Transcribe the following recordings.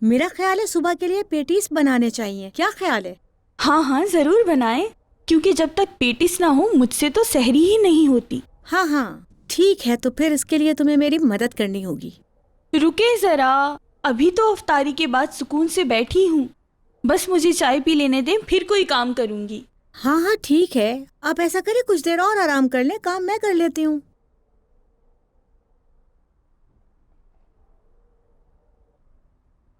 मेरा ख्याल है सुबह के लिए पेटीज बनाने चाहिए, क्या ख्याल है? हाँ हाँ जरूर बनाएं, क्योंकि जब तक पेटिस ना हो मुझसे तो सहरी ही नहीं होती। हाँ हाँ ठीक है, तो फिर इसके लिए तुम्हें मेरी मदद करनी होगी। रुके जरा, अभी तो अफ्तारी के बाद सुकून से बैठी हूँ। बस मुझे चाय पी लेने दें, फिर कोई काम करूँगी। हाँ हाँ ठीक है, आप ऐसा करें कुछ देर और आराम कर लें, काम मैं कर लेती हूँ।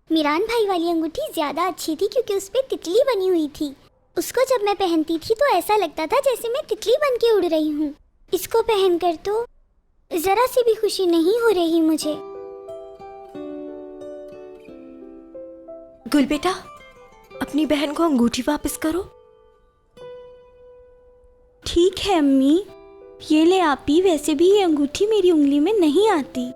मिरान भाई वाली अंगूठी ज्यादा अच्छी थी क्योंकि उस पे तितली बनी हुई थी। उसको जब मैं पहनती थी तो ऐसा लगता था जैसे मैं तितली बन के उड़ रही हूँ। इसको पहनकर तो जरा सी भी खुशी नहीं हो रही मुझे। गुल बेटा, अपनी बहन को अंगूठी वापस करो। ठीक है अम्मी, ये ले आपी, वैसे भी ये अंगूठी मेरी उंगली में नहीं आती।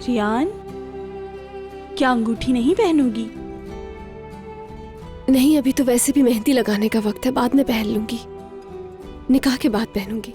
रियान, क्या अंगूठी नहीं पहनोगी? नहीं, अभी तो वैसे भी मेहंदी लगाने का वक्त है, बाद में पहन लूंगी। निकाह के बाद पहनूंगी।